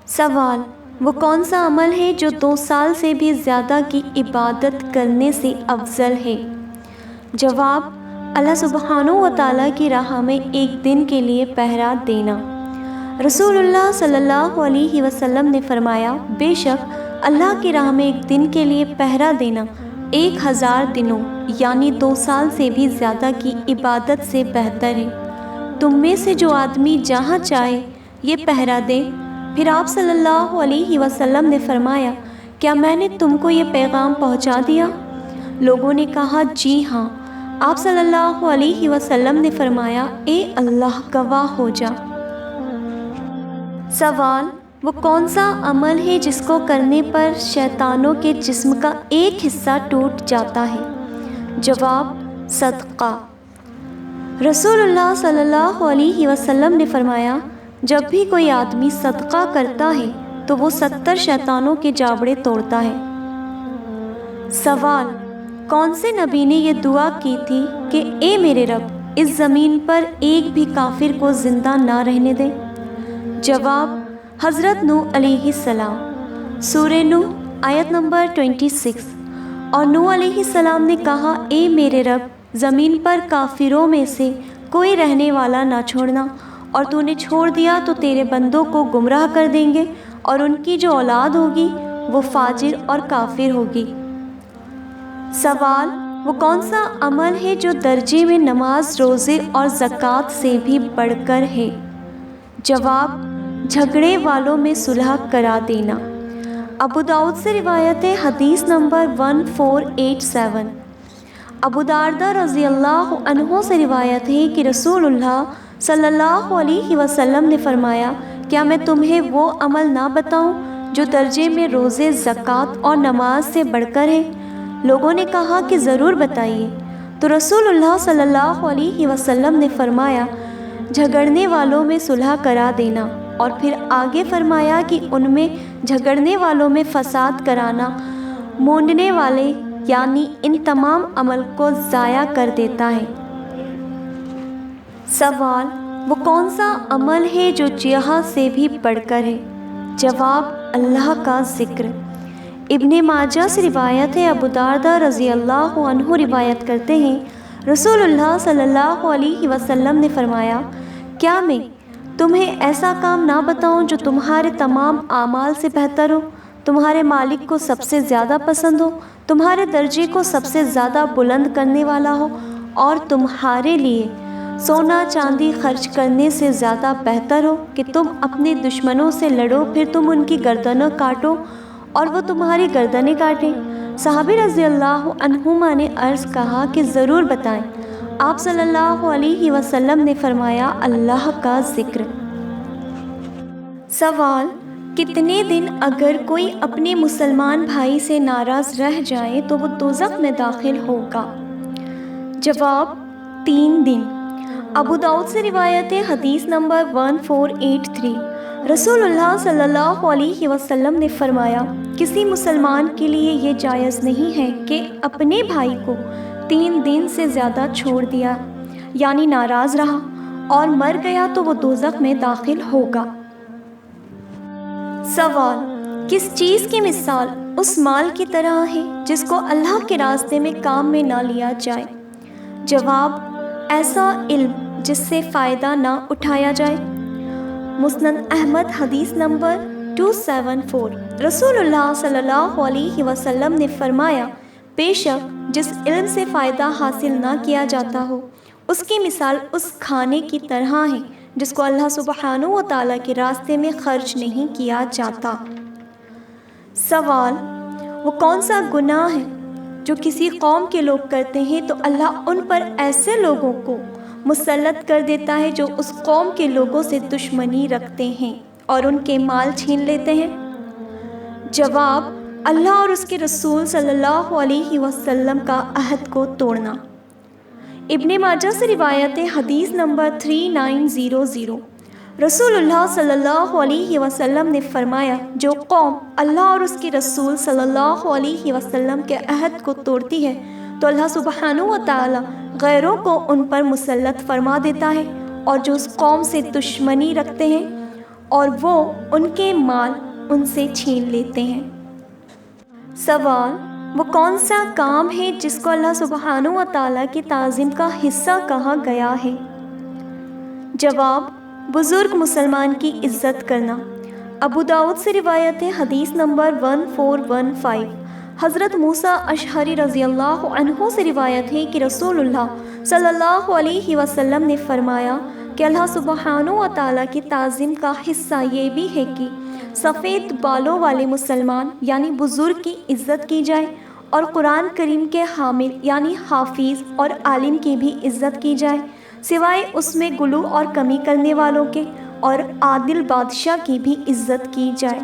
سوال: وہ کون سا عمل ہے جو 2 سال سے بھی زیادہ کی عبادت کرنے سے افضل ہے؟ جواب: اللہ سبحانہ و تعالیٰ کی راہ میں ایک دن کے لیے پہرا دینا۔ رسول اللہ صلی اللہ علیہ وسلم نے فرمایا، بے شک اللہ کی راہ میں ایک دن کے لیے پہرا دینا 1000 دنوں یعنی 2 سال سے بھی زیادہ کی عبادت سے بہتر ہے۔ تم میں سے جو آدمی جہاں چاہے یہ پہرا دے۔ پھر آپ صلی اللہ علیہ وسلم نے فرمایا، کیا میں نے تم کو یہ پیغام پہنچا دیا؟ لوگوں نے کہا، جی ہاں۔ آپ صلی اللہ علیہ وسلم نے فرمایا، اے اللہ گواہ ہو جا۔ سوال: وہ کون سا عمل ہے جس کو کرنے پر شیطانوں کے جسم کا ایک حصہ ٹوٹ جاتا ہے؟ جواب: صدقہ۔ رسول اللہ صلی اللہ علیہ وسلم نے فرمایا، جب بھی کوئی آدمی صدقہ کرتا ہے تو وہ 70 شیطانوں کے جاڑے توڑتا ہے۔ سوال: کون سے نبی نے یہ دعا کی تھی کہ اے میرے رب، اس زمین پر ایک بھی کافر کو زندہ نہ رہنے دے؟ جواب: حضرت نوح علیہ السلام۔ سورہ نوح آیت نمبر 26۔ اور نوح علیہ السلام نے کہا، اے میرے رب، زمین پر کافروں میں سے کوئی رہنے والا نہ چھوڑنا، اور تو نے چھوڑ دیا تو تیرے بندوں کو گمراہ کر دیں گے، اور ان کی جو اولاد ہوگی وہ فاجر اور کافر ہوگی۔ سوال: وہ کون سا عمل ہے جو درجے میں نماز، روزے اور زکوٰۃ سے بھی بڑھ کر ہے؟ جواب: جھگڑے والوں میں صلح کرا دینا۔ ابو داؤد سے روایت ہے، حدیث نمبر 1487۔ ابو درداء رضی اللہ عنہ سے روایت ہے کہ رسول اللہ صلی اللہ علیہ وسلم نے فرمایا، کیا میں تمہیں وہ عمل نہ بتاؤں جو درجے میں روزے، زکوٰۃ اور نماز سے بڑھ کر ہے؟ لوگوں نے کہا کہ ضرور بتائیے۔ تو رسول اللہ صلی اللہ علیہ وسلم نے فرمایا، جھگڑنے والوں میں صلح کرا دینا، اور پھر آگے فرمایا کہ ان میں جھگڑنے والوں میں فساد کرانا مونڈنے والے یعنی ان تمام عمل کو ضائع کر دیتا ہے۔ سوال: وہ کون سا عمل ہے جو جہاد سے بھی بڑھ کر ہے؟ جواب: اللہ کا ذکر۔ ابن ماجہ سے روایت ہے، ابو درداء رضی اللہ عنہ روایت کرتے ہیں، رسول اللہ صلی اللہ علیہ وسلم نے فرمایا، کیا میں تمہیں ایسا کام نہ بتاؤں جو تمہارے تمام اعمال سے بہتر ہو، تمہارے مالک کو سب سے زیادہ پسند ہو، تمہارے درجے کو سب سے زیادہ بلند کرنے والا ہو، اور تمہارے لیے سونا چاندی خرچ کرنے سے زیادہ بہتر ہو کہ تم اپنے دشمنوں سے لڑو، پھر تم ان کی گردنیں کاٹو اور وہ تمہاری گردنیں کاٹیں؟ صحابی رضی اللہ عنہما نے عرض کہا کہ ضرور بتائیں۔ آپ صلی اللہ علیہ وسلم نے فرمایا، اللہ کا ذکر۔ سوال: کتنے دن اگر کوئی اپنے مسلمان بھائی سے ناراض رہ جائے تو وہ دوزخ میں داخل ہوگا؟ جواب: 3 دن۔ ابو داؤد سے روایت ہے، حدیث نمبر 1483۔ رسول اللہ صلی اللہ علیہ وسلم نے فرمایا، کسی مسلمان کے لیے یہ جائز نہیں ہے کہ اپنے بھائی کو 3 دن سے زیادہ چھوڑ دیا یعنی ناراض رہا اور مر گیا تو وہ دوزخ میں داخل ہوگا۔ سوال: کس چیز کی مثال اس مال کی طرح ہے جس کو اللہ کے راستے میں کام میں نہ لیا جائے؟ جواب: ایسا علم جس سے فائدہ نہ اٹھایا جائے۔ مسند احمد حدیث نمبر 274۔ رسول اللہ صلی اللہ علیہ وسلم نے فرمایا، بے شک جس علم سے فائدہ حاصل نہ کیا جاتا ہو اس کی مثال اس کھانے کی طرح ہے جس کو اللہ سبحانہ و تعالیٰ کے راستے میں خرچ نہیں کیا جاتا۔ سوال: وہ کون سا گناہ ہے جو کسی قوم کے لوگ کرتے ہیں تو اللہ ان پر ایسے لوگوں کو مسلط کر دیتا ہے جو اس قوم کے لوگوں سے دشمنی رکھتے ہیں اور ان کے مال چھین لیتے ہیں؟ جواب: اللہ اور اس کے رسول صلی اللہ علیہ وسلم کا عہد کو توڑنا۔ ابن ماجہ سے روایت ہے، حدیث نمبر 3900۔ رسول اللہ صلی اللہ علیہ وسلم نے فرمایا، جو قوم اللہ اور اس کے رسول صلی اللہ علیہ وسلم کے عہد کو توڑتی ہے تو اللہ سبحانہ و تعالی غیروں کو ان پر مسلط فرما دیتا ہے، اور جو اس قوم سے دشمنی رکھتے ہیں اور وہ ان کے مال ان سے چھین لیتے ہیں۔ سوال: وہ کون سا کام ہے جس کو اللہ سبحانہ و تعالیٰ کی تعظیم کا حصہ کہا گیا ہے؟ جواب: بزرگ مسلمان کی عزت کرنا۔ ابو داؤد سے روایت ہے، حدیث نمبر 1415۔ حضرت موسیٰ اشعری رضی اللہ عنہ سے روایت ہے کہ رسول اللہ صلی اللہ علیہ وسلم نے فرمایا کہ اللہ سبحانہ و تعالیٰ کی تعظیم کا حصہ یہ بھی ہے کہ سفید بالوں والے مسلمان یعنی بزرگ کی عزت کی جائے، اور قرآن کریم کے حامل یعنی حافظ اور عالم کی بھی عزت کی جائے، سوائے اس میں غلو اور کمی کرنے والوں کے، اور عادل بادشاہ کی بھی عزت کی جائے۔